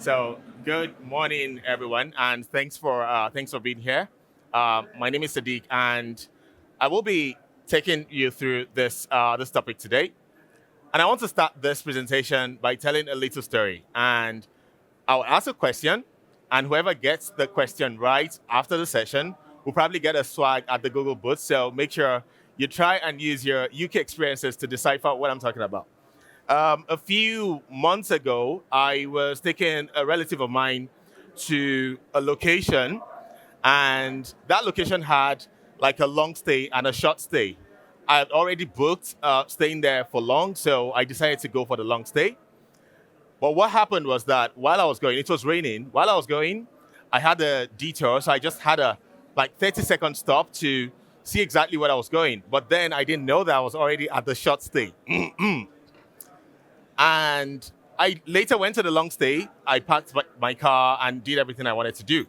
So, good morning, everyone, and thanks for being here. My name is Sadiq, and I will be taking you through this topic today. And I want to start this presentation by telling a little story. And I'll ask a question, and whoever gets the question right after the session will probably get a swag at the Google booth. So make sure you try and use your UK experiences to decipher what I'm talking about. A few months ago, I was taking a relative of mine to a location, and that location had like a long stay and a short stay. I had already booked staying there for long, so I decided to go for the long stay. But what happened was that while I was going, it was raining. While I was going, I had a detour, so I just had a like 30-second stop to see exactly where I was going. But then I didn't know that I was already at the short stay. And I later went to the long stay. I parked my car and did everything I wanted to do.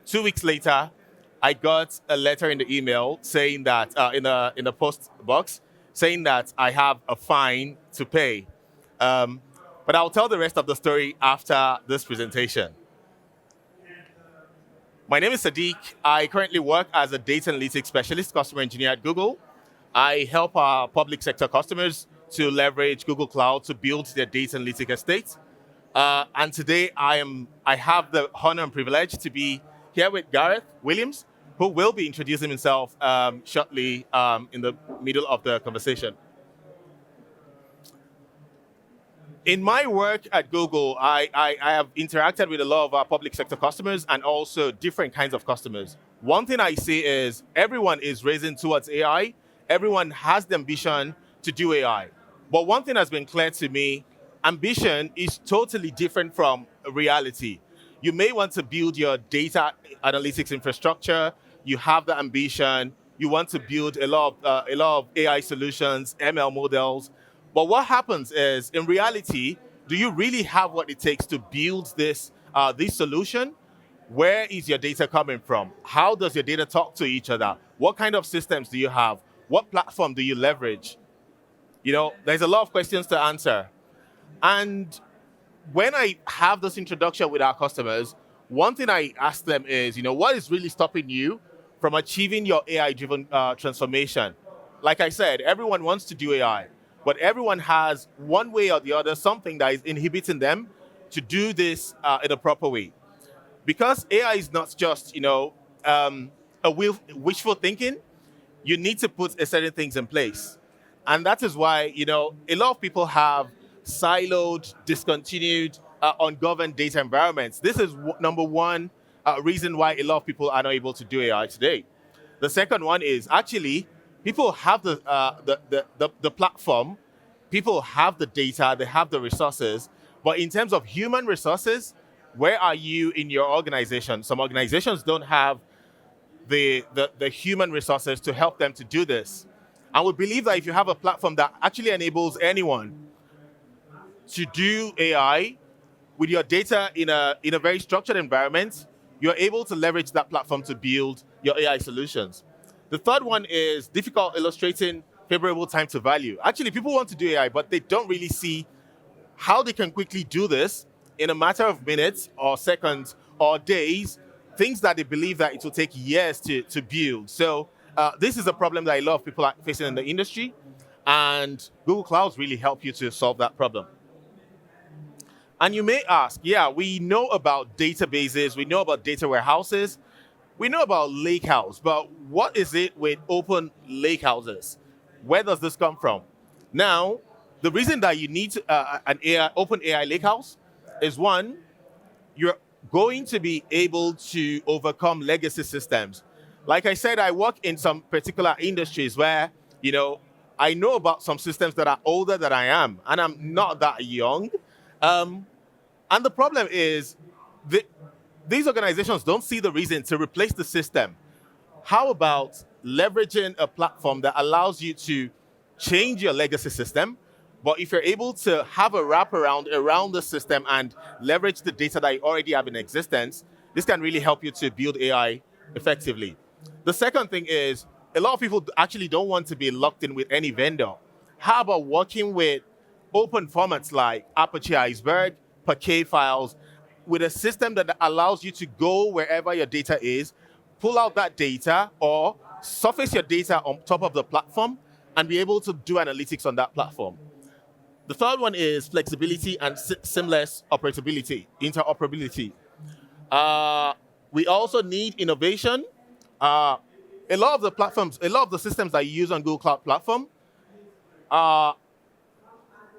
2 weeks later, I got a letter in the email saying that in the post box saying that I have a fine to pay. But I'll tell the rest of the story after this presentation. My name is Sadiq. I currently work as a data analytics specialist customer engineer at Google. I help our public sector customers to leverage Google Cloud to build their data analytic estate. And today I have the honor and privilege to be here with Gareth Williams, who will be introducing himself shortly in the middle of the conversation. In my work at Google, I have interacted with a lot of our public sector customers and also different kinds of customers. One thing I see is everyone is racing towards AI. Everyone has the ambition to do AI. But one thing has been clear to me, ambition is totally different from reality. You may want to build your data analytics infrastructure. You have the ambition. You want to build a lot of AI solutions, ML models. But what happens is, in reality, do you really have what it takes to build this solution? Where is your data coming from? How does your data talk to each other? What kind of systems do you have? What platform do you leverage? There's a lot of questions to answer. And when I have this introduction with our customers, one thing I ask them is, what is really stopping you from achieving your AI-driven transformation? Like I said, everyone wants to do AI, but everyone has one way or the other something that is inhibiting them to do this in a proper way. Because AI is not just, wishful thinking, you need to put certain things in place. And that is why, a lot of people have siloed, discontinued, ungoverned data environments. This is number one reason why a lot of people are not able to do AI today. The second one is actually people have the platform, people have the data, they have the resources, but in terms of human resources, where are you in your organization? Some organizations don't have the human resources to help them to do this. And we believe that if you have a platform that actually enables anyone to do AI with your data in a very structured environment, you're able to leverage that platform to build your AI solutions. The third one is difficult illustrating favorable time to value. Actually, people want to do AI, but they don't really see how they can quickly do this in a matter of minutes or seconds or days, things that they believe that it will take years to build. So this is a problem that a lot of people are facing in the industry, and Google Clouds really help you to solve that problem. And you may ask, yeah, we know about databases, we know about data warehouses, we know about Lakehouse, but what is it with open lakehouses? Where does this come from? Now, the reason that you need an open AI Lakehouse is one, you're going to be able to overcome legacy systems. Like I said, I work in some particular industries where, I know about some systems that are older than I am, and I'm not that young. And the problem is, these organizations don't see the reason to replace the system. How about leveraging a platform that allows you to change your legacy system, but if you're able to have a wraparound around the system and leverage the data that you already have in existence, this can really help you to build AI effectively. The second thing is, a lot of people actually don't want to be locked in with any vendor. How about working with open formats like Apache Iceberg, Parquet files, with a system that allows you to go wherever your data is, pull out that data or surface your data on top of the platform and be able to do analytics on that platform. The third one is flexibility and seamless interoperability. We also need innovation. A lot of the systems that you use on Google Cloud Platform are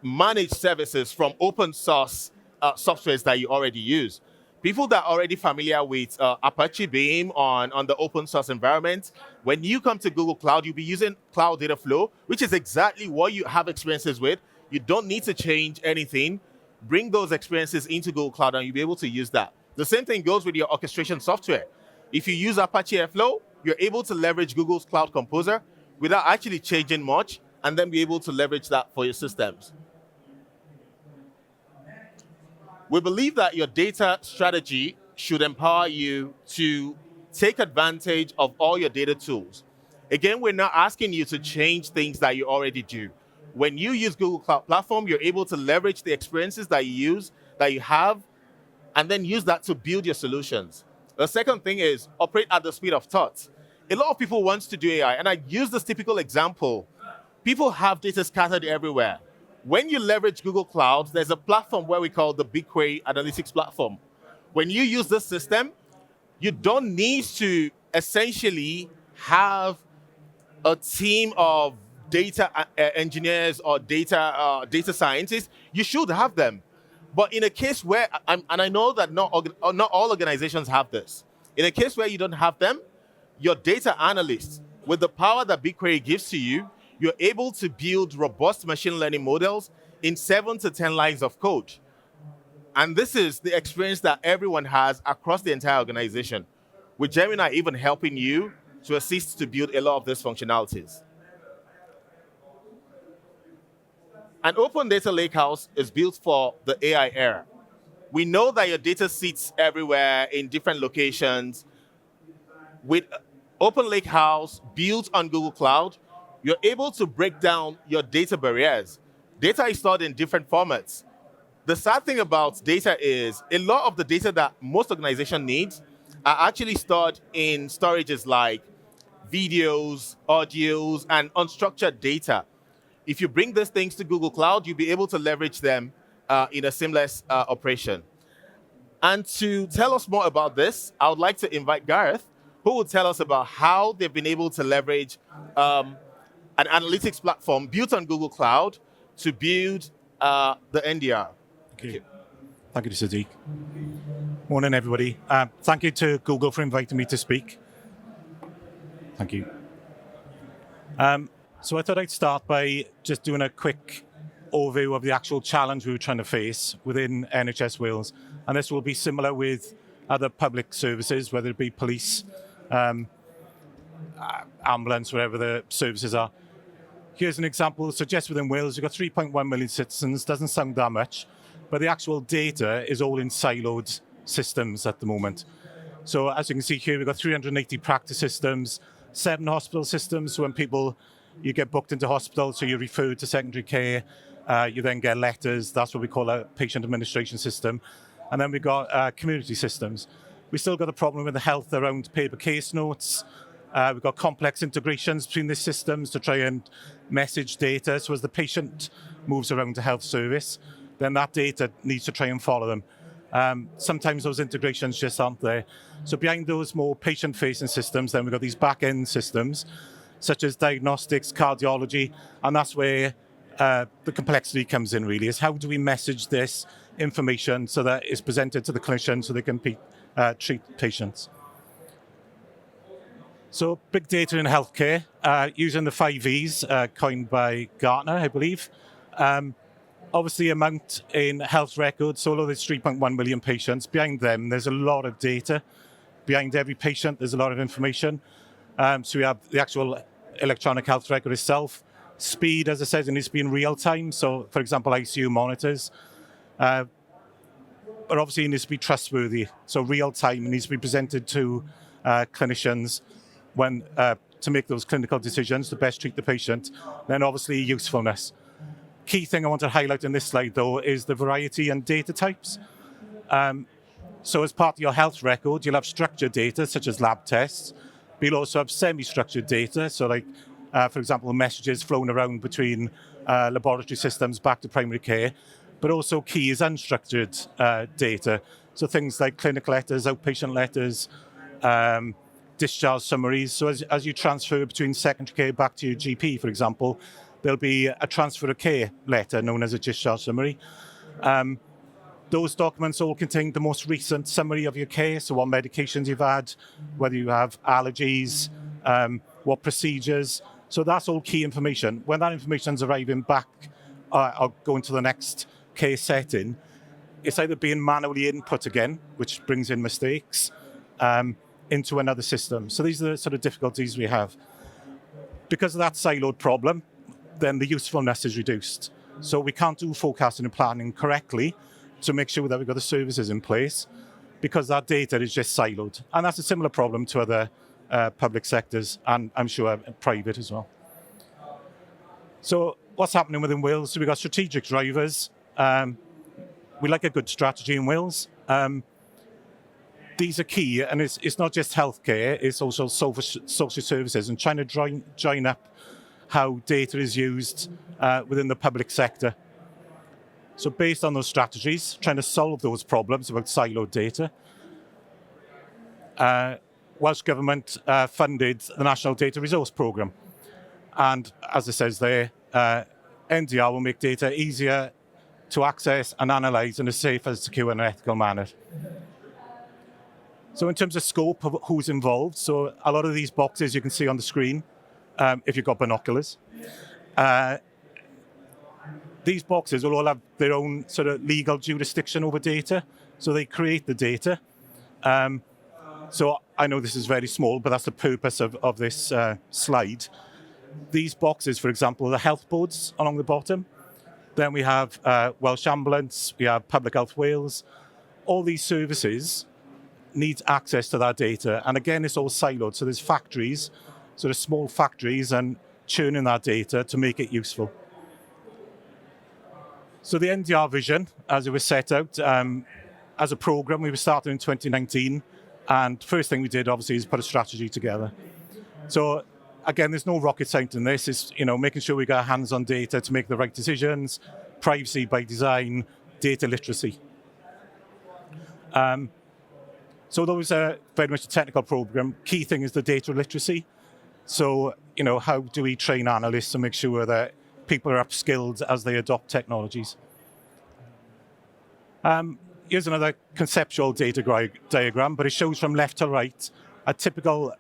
managed services from open source softwares that you already use. People that are already familiar with Apache Beam on the open source environment, when you come to Google Cloud, you'll be using Cloud Data Flow, which is exactly what you have experiences with. You don't need to change anything. Bring those experiences into Google Cloud and you'll be able to use that. The same thing goes with your orchestration software. If you use Apache Airflow, you're able to leverage Google's Cloud Composer without actually changing much and then be able to leverage that for your systems. We believe that your data strategy should empower you to take advantage of all your data tools. Again, we're not asking you to change things that you already do. When you use Google Cloud Platform, you're able to leverage the experiences that you have, and then use that to build your solutions. The second thing is operate at the speed of thought. A lot of people want to do AI, and I use this typical example. People have data scattered everywhere. When you leverage Google Cloud, there's a platform where we call the BigQuery analytics platform. When you use this system, you don't need to essentially have a team of data engineers or data scientists. You should have them. But in a case where, and I know that not all organizations have this, in a case where you don't have them, your data analysts, with the power that BigQuery gives to you, you're able to build robust machine learning models in 7 to 10 lines of code. And this is the experience that everyone has across the entire organization, with Gemini even helping you to assist to build a lot of these functionalities. An open data lakehouse is built for the AI era. We know that your data sits everywhere in different locations. With Open Lakehouse built on Google Cloud, you're able to break down your data barriers. Data is stored in different formats. The sad thing about data is a lot of the data that most organizations need are actually stored in storages like videos, audios, and unstructured data. If you bring these things to Google Cloud, you'll be able to leverage them in a seamless operation. And to tell us more about this, I would like to invite Gareth, who will tell us about how they've been able to leverage an analytics platform built on Google Cloud to build the NDR. Thank you. Thank you, Sadiq. Morning, everybody. Thank you to Google for inviting me to speak. Thank you. So I thought I'd start by just doing a quick overview of the actual challenge we were trying to face within NHS Wales. And this will be similar with other public services, whether it be police, ambulance, wherever the services are. Here's an example. So just within Wales, you've got 3.1 million citizens. Doesn't sound that much, but the actual data is all in siloed systems at the moment. So as you can see here, we've got 380 practice systems, 7 hospital systems. So when you get booked into hospital, so you're referred to secondary care, you then get letters. That's what we call a patient administration system. And then we've got community systems. We still got a problem with the health around paper case notes. We've got complex integrations between these systems to try and message data. So as the patient moves around the health service, then that data needs to try and follow them. Sometimes those integrations just aren't there. So behind those more patient-facing systems, then we've got these back-end systems, such as diagnostics, cardiology, and that's where the complexity comes in, really, is how do we message this information so that it's presented to the clinician so they can treat patients. So big data in healthcare, using the 5 V's coined by Gartner, I believe. Obviously, amount in health records, so although there's 3.1 million patients, behind them, there's a lot of data. Behind every patient, there's a lot of information. So we have the actual electronic health record itself. Speed, as I said, it needs to be in real time. So, for example, ICU monitors. But obviously, it needs to be trustworthy. So real time, it needs to be presented to clinicians to make those clinical decisions to best treat the patient. Then obviously usefulness. Key thing I want to highlight in this slide, though, is the variety and data types. So as part of your health record, you'll have structured data, such as lab tests. But you'll also have semi-structured data, so like, for example, messages flown around between laboratory systems back to primary care, but also key is unstructured data. So things like clinic letters, outpatient letters, discharge summaries. So as you transfer between secondary care back to your GP, for example, there'll be a transfer of care letter known as a discharge summary. Those documents all contain the most recent summary of your care, so what medications you've had, whether you have allergies, what procedures. So that's all key information. When that information's arriving back or going to the next care setting, it's either being manually input again, which brings in mistakes, into another system. So these are the sort of difficulties we have. Because of that siloed problem, then the usefulness is reduced. So we can't do forecasting and planning correctly to make sure that we've got the services in place because that data is just siloed. And that's a similar problem to other public sectors and I'm sure private as well. So what's happening within Wales? So we've got strategic drivers. We like a good strategy in Wales. These are key, and it's not just healthcare, it's also social services and trying to join up how data is used within the public sector. So based on those strategies, trying to solve those problems about siloed data, Welsh Government funded the National Data Resource Programme. And as it says there, NDR will make data easier to access and analyse in a safe and secure and ethical manner. So in terms of scope of who's involved, so a lot of these boxes you can see on the screen, if you've got binoculars. These boxes will all have their own sort of legal jurisdiction over data, so they create the data. So I know this is very small, but that's the purpose of this slide. These boxes, for example, are the health boards along the bottom. Then we have Welsh Ambulance, we have Public Health Wales. All these services need access to that data. And again, it's all siloed. So there's factories, sort of small factories, and churning that data to make it useful. So the NDR vision, as it was set out, as a program, we were started in 2019. And first thing we did, obviously, is put a strategy together. So again, there's no rocket science in this. It's making sure we got our hands on data to make the right decisions, privacy by design, data literacy. So those are very much a technical program. Key thing is the data literacy. So, how do we train analysts to make sure that people are upskilled as they adopt technologies? Here's another conceptual data diagram, but it shows from left to right a typical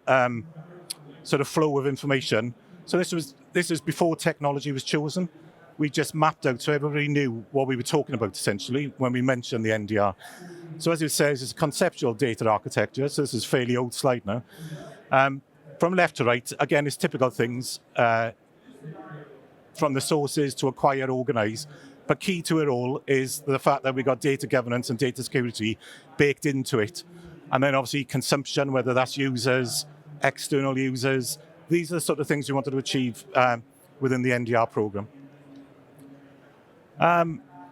sort of flow of information. So this is before technology was chosen. We just mapped out so everybody knew what we were talking about, essentially, when we mentioned the NDR. So as it says, it's conceptual data architecture. So this is a fairly old slide now. From left to right, again, it's typical things from the sources to acquire, organize. But key to it all is the fact that we got data governance and data security baked into it. And then obviously consumption, whether that's users, external users. These are the sort of things we wanted to achieve within the NDR program.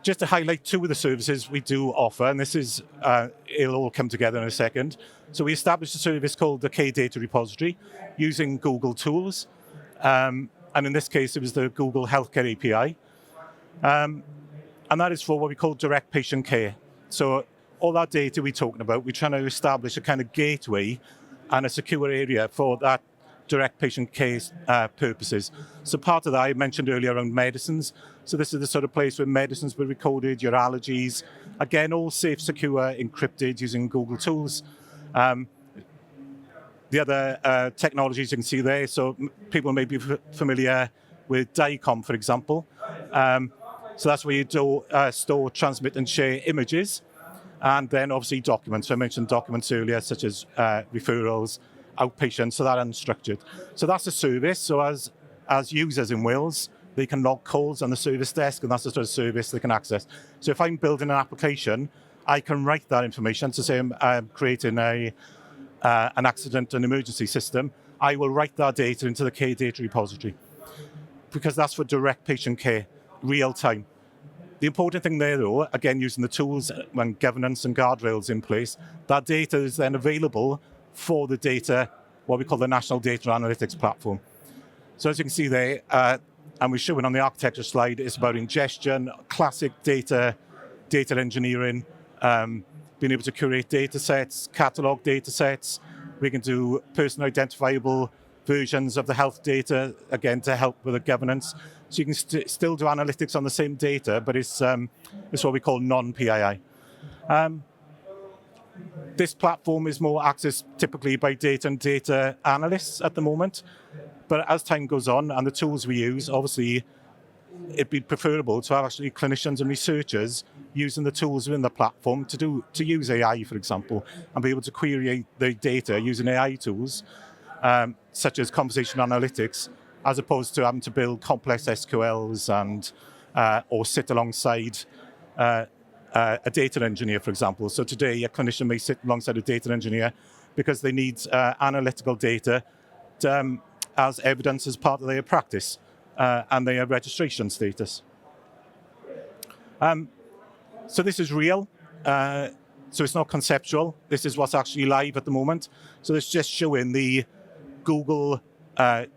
Just to highlight two of the services we do offer, and this is, it'll all come together in a second. So we established a service called the K-Data Repository using Google tools. And in this case, it was the Google Healthcare API. And that is for what we call direct patient care. So all that data we're talking about, we're trying to establish a kind of gateway and a secure area for that direct patient care purposes. So part of that I mentioned earlier around medicines. So this is the sort of place where medicines were recorded, your allergies. Again, all safe, secure, encrypted using Google tools. The other technologies you can see there, so people may be familiar with DICOM, for example. So that's where you store, transmit, and share images. And then obviously documents. So I mentioned documents earlier, such as referrals, outpatients, so that unstructured. So that's a service. So as users in Wales, they can log calls on the service desk, and that's the sort of service they can access. So if I'm building an application, I can write that information to say I'm creating an accident and emergency system. I will write that data into the K-Data Repository because that's for direct patient care, real time. The important thing there, though, again, using the tools when governance and guardrails in place, that data is then available for the data, what we call the National Data Analytics Platform. So as you can see there, and we're showing on the architecture slide, it's about ingestion, classic data engineering, being able to curate data sets, catalog data sets. We can do person identifiable versions of the health data, again, to help with the governance. So you can still do analytics on the same data, but it's what we call non-PII. This platform is more accessed typically by data and data analysts at the moment. But as time goes on and the tools we use, obviously, it'd be preferable to have actually clinicians and researchers using the tools within the platform to use AI, for example, and be able to query the data using AI tools, such as conversational analytics, as opposed to having to build complex SQLs and or sit alongside a data engineer, for example. So today, a clinician may sit alongside a data engineer because they need analytical data as evidence as part of their practice and their registration status. So this is real. So it's not conceptual. This is what's actually live at the moment. So it's just showing the Google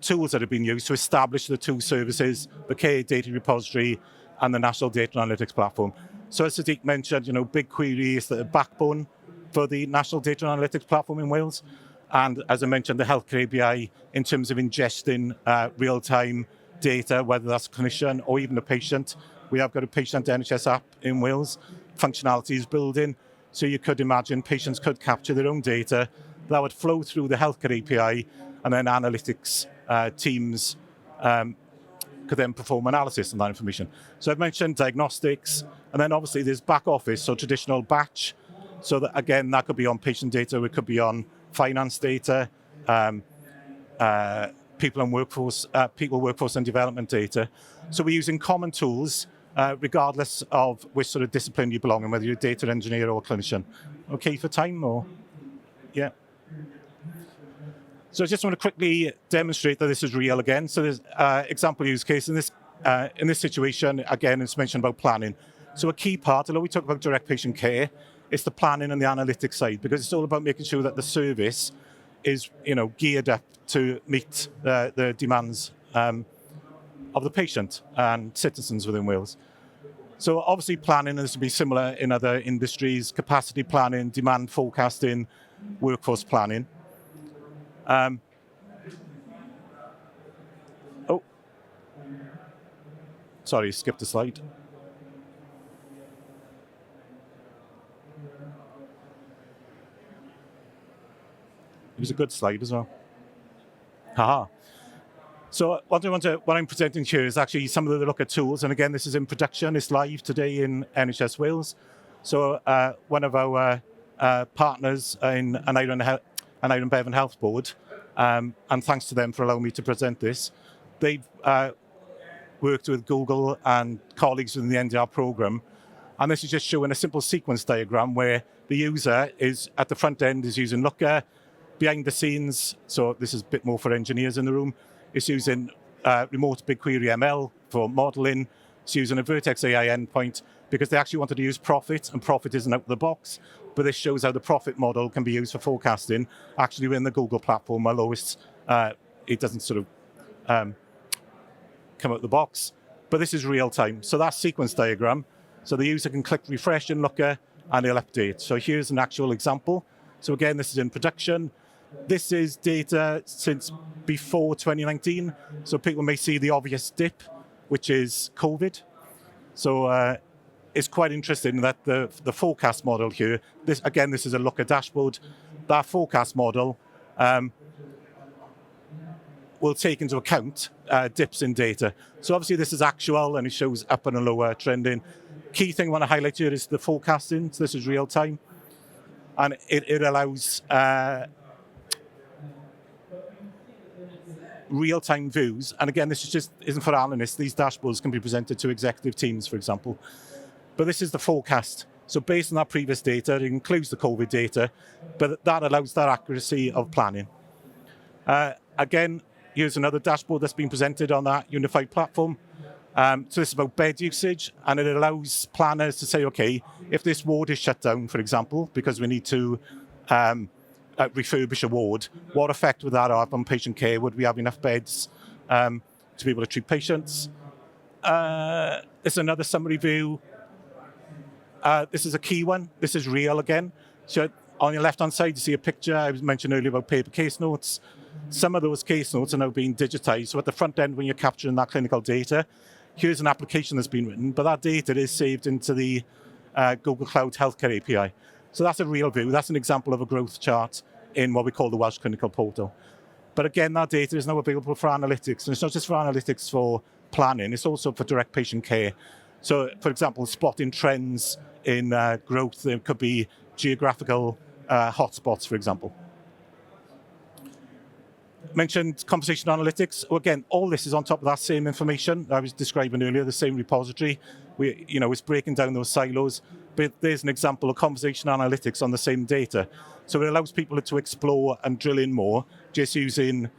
tools that have been used to establish the two services, the Care Data Repository and the National Data Analytics Platform. So as Sadiq mentioned, BigQuery is the backbone for the National Data Analytics Platform in Wales. And as I mentioned, the healthcare API in terms of ingesting real-time data, whether that's a clinician or even a patient. We have got a patient NHS app in Wales. Functionality is building. So you could imagine patients could capture their own data that would flow through the healthcare API, and then analytics teams could then perform analysis on that information. So I've mentioned diagnostics, and then obviously there's back office, so traditional batch. So that, again, that could be on patient data, it could be on finance data, people workforce and development data. So we're using common tools, regardless of which sort of discipline you belong in, whether you're a data engineer or a clinician. Okay for time, or? Yeah. So I just want to quickly demonstrate that this is real again. So there's example use case in this situation, again, it's mentioned about planning. So a key part, although we talk about direct patient care, it's the planning and the analytics side, because it's all about making sure that the service is, geared up to meet the demands of the patient and citizens within Wales. So obviously planning, and this would be similar in other industries, capacity planning, demand forecasting, workforce planning. Sorry, skipped a slide. It was a good slide as well. Haha. So what I'm presenting here is actually some of the Looker tools. And again, this is in production. It's live today in NHS Wales. So one of our partners in an Iron Bevan Health Board, and thanks to them for allowing me to present this, they've worked with Google and colleagues within the NDR program. And this is just showing a simple sequence diagram where the user is at the front end is using Looker. Behind the scenes, so this is a bit more for engineers in the room, it's using remote BigQuery ML for modeling. It's using a Vertex AI endpoint because they actually wanted to use Profit, and Profit isn't out of the box. But this shows how the Profit model can be used for forecasting, actually within the Google platform, although it doesn't sort of come out of the box. But this is real time. So that's sequence diagram. So the user can click refresh in Looker and it'll update. So here's an actual example. So again, this is in production. This is data since before 2019. So people may see the obvious dip, which is COVID. So it's quite interesting that the forecast model here, this is a Looker dashboard. That forecast model will take into account dips in data. So obviously this is actual and it shows up and lower trending. Key thing I want to highlight here is the forecasting. So this is real time. And it allows real-time views. And again, this isn't for analysts. These dashboards can be presented to executive teams, for example. But this is the forecast. So based on that previous data, it includes the COVID data, but that allows that accuracy of planning. Again, here's another dashboard that's been presented on that unified platform. So this is about bed usage, and it allows planners to say, okay, if this ward is shut down, for example, because we need to refurbish a ward, what effect would that have on patient care? Would we have enough beds to be able to treat patients? There's another summary view. This is a key one. This is real again. So on your left-hand side, you see a picture. I was mentioned earlier about paper case notes. Some of those case notes are now being digitized. So at the front end, when you're capturing that clinical data, here's an application that's been written, but that data is saved into the Google Cloud Healthcare API. So that's a real view. That's an example of a growth chart in what we call the Welsh Clinical Portal. But again, that data is now available for analytics. And it's not just for analytics for planning, it's also for direct patient care. So, for example, spotting trends in growth, there could be geographical hotspots, for example. Mentioned conversation analytics. Well, again, all this is on top of that same information I was describing earlier, the same repository. It's breaking down those silos. But there's an example of conversation analytics on the same data. So it allows people to explore and drill in more just using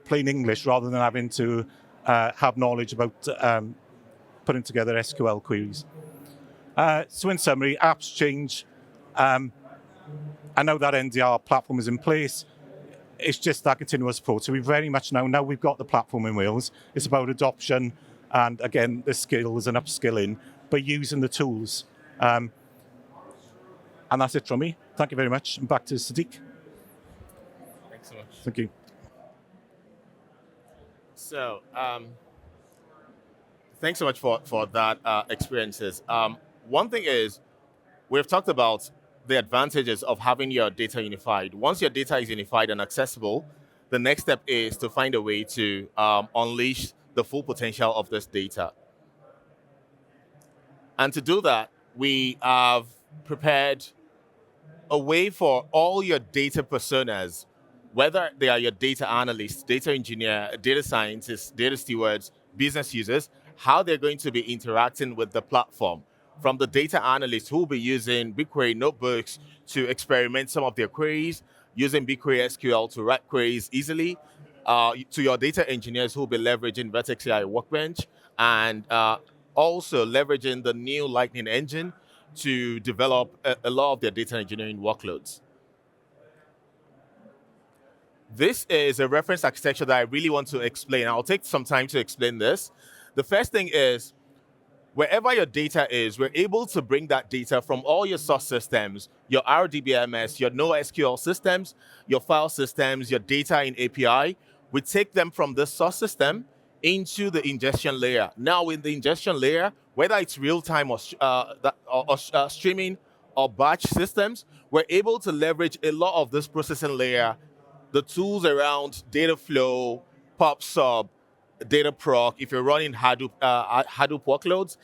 plain English rather than having to have knowledge about putting together SQL queries. So in summary, apps change. And now that NDR platform is in place, it's just that continuous approach. So we very much now we've got the platform in Wales. It's about adoption and, again, the skills and upskilling, but using the tools. And that's it from me. Thank you very much. And back to Sadiq. Thanks so much. Thank you. So, thanks so much for that experiences. One thing is, we've talked about the advantages of having your data unified. Once your data is unified and accessible, the next step is to find a way to unleash the full potential of this data. And to do that, we have prepared a way for all your data personas, whether they are your data analysts, data engineer, data scientists, data stewards, business users, how they're going to be interacting with the platform. From the data analysts who will be using BigQuery notebooks to experiment some of their queries, using BigQuery SQL to write queries easily, to your data engineers who will be leveraging Vertex AI Workbench, and also leveraging the new Lightning engine to develop a lot of their data engineering workloads. This is a reference architecture that I really want to explain. I'll take some time to explain this. The first thing is, wherever your data is, we're able to bring that data from all your source systems, your RDBMS, your NoSQL systems, your file systems, your data in API. We take them from the source system into the ingestion layer. Now, in the ingestion layer, whether it's real-time or streaming or batch systems, we're able to leverage a lot of this processing layer, the tools around data flow, PubSub, Dataproc. If you're running Hadoop workloads,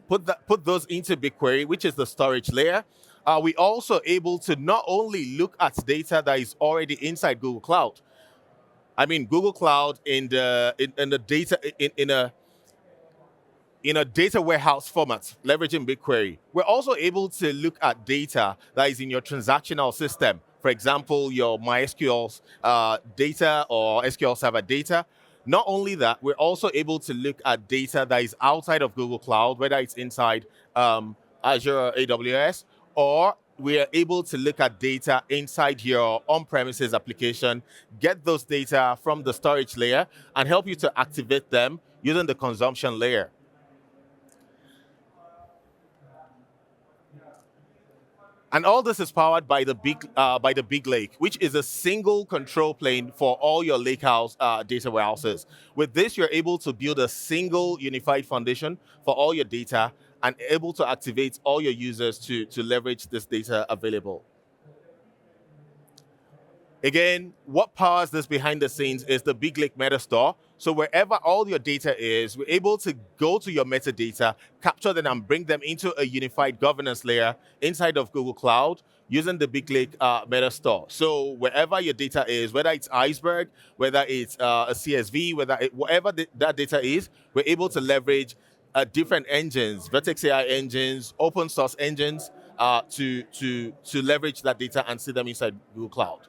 put those into BigQuery, which is the storage layer. We also able to not only look at data that is already inside Google Cloud. I mean, Google Cloud in the data in a data warehouse format, leveraging BigQuery. We're also able to look at data that is in your transactional system. For example, your MySQL data or SQL Server data. Not only that, we're also able to look at data that is outside of Google Cloud, whether it's inside Azure or AWS, or we are able to look at data inside your on-premises application, get those data from the storage layer, and help you to activate them using the consumption layer. And all this is powered by the Big Lake, which is a single control plane for all your Lakehouse data warehouses. With this, you're able to build a single unified foundation for all your data and able to activate all your users to leverage this data available. Again, what powers this behind the scenes is the Big Lake Metastore. So wherever all your data is, we're able to go to your metadata, capture them, and bring them into a unified governance layer inside of Google Cloud using the Big Lake Metastore. So wherever your data is, whether it's Iceberg, whether it's a CSV, whatever that data is, we're able to leverage different engines, Vertex AI engines, open source engines, to leverage that data and see them inside Google Cloud.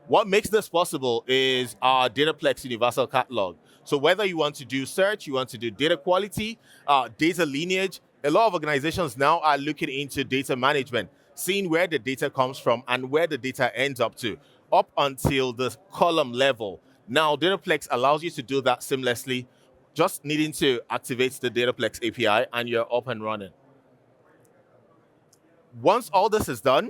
What makes this possible is our Dataplex Universal Catalog. So whether you want to do search, you want to do data quality, data lineage, a lot of organizations now are looking into data management, seeing where the data comes from and where the data ends up to, up until the column level. Now, Dataplex allows you to do that seamlessly, just needing to activate the Dataplex API and you're up and running. Once all this is done,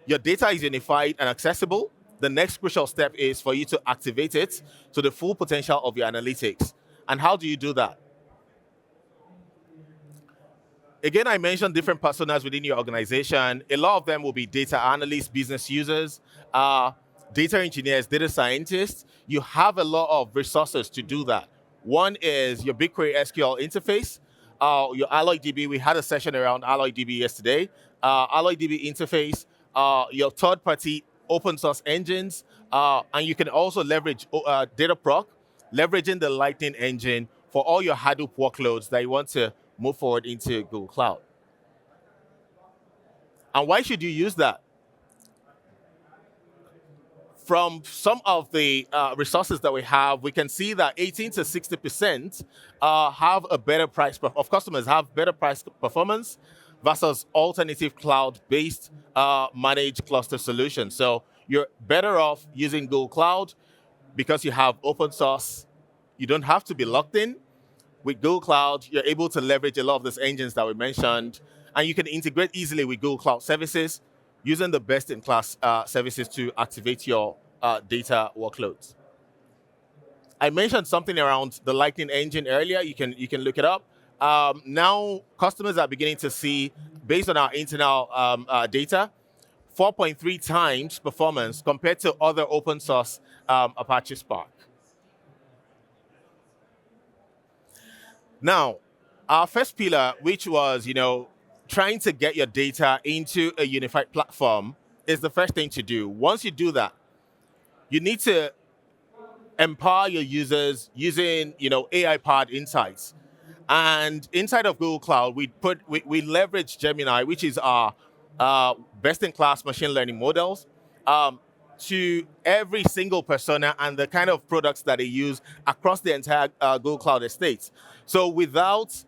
your data is unified and accessible. The next crucial step is for you to activate it to the full potential of your analytics. And how do you do that? Again, I mentioned different personas within your organization. A lot of them will be data analysts, business users, data engineers, data scientists. You have a lot of resources to do that. One is your BigQuery SQL interface, your AlloyDB. We had a session around AlloyDB yesterday. AlloyDB interface, your third-party open source engines, and you can also leverage Dataproc, leveraging the Lightning engine for all your Hadoop workloads that you want to move forward into Google Cloud. And why should you use that? From some of the resources that we have, we can see that 18 to 60% have a better price of customers have better price performance versus alternative cloud-based managed cluster solutions. So you're better off using Google Cloud because you have open source. You don't have to be locked in. With Google Cloud, you're able to leverage a lot of these engines that we mentioned, and you can integrate easily with Google Cloud services using the best-in-class services to activate your data workloads. I mentioned something around the Lightning engine earlier. You can look it up. Now, customers are beginning to see, based on our internal data, 4.3 times performance compared to other open source Apache Spark. Now, our first pillar, which was, trying to get your data into a unified platform, is the first thing to do. Once you do that, you need to empower your users using, AI-powered insights. And inside of Google Cloud, we leverage Gemini, which is our best-in-class machine learning models, to every single persona and the kind of products that they use across the entire Google Cloud estate. So without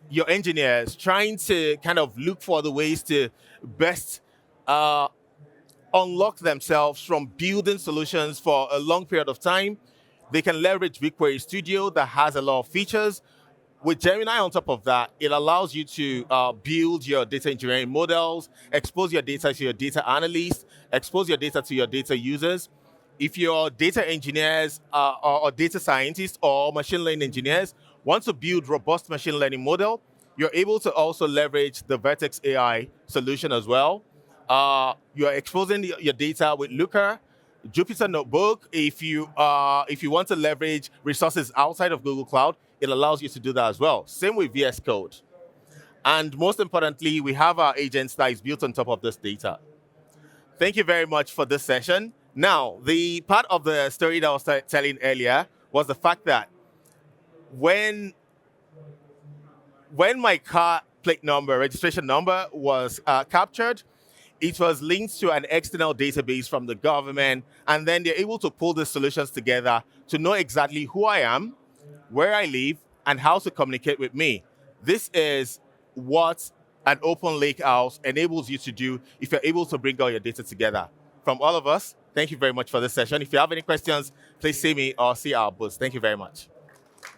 your engineers trying to kind of look for the ways to best unlock themselves from building solutions for a long period of time, they can leverage BigQuery Studio that has a lot of features. With Gemini on top of that, it allows you to build your data engineering models, expose your data to your data analysts, expose your data to your data users. If your data engineers or data scientists or machine learning engineers want to build robust machine learning model, you're able to also leverage the Vertex AI solution as well. You're exposing your data with Looker, Jupyter Notebook. If you want to leverage resources outside of Google Cloud, it allows you to do that as well. Same with VS Code. And most importantly, we have our agents that is built on top of this data. Thank you very much for this session. Now, the part of the story that I was telling earlier was the fact that when my car plate number, registration number was captured, it was linked to an external database from the government, and then they're able to pull the solutions together to know exactly who I am, where I live, and how to communicate with me. This is what an open lakehouse enables you to do if you're able to bring all your data together. From all of us, thank you very much for this session. If you have any questions, please see me or see our booth. Thank you very much.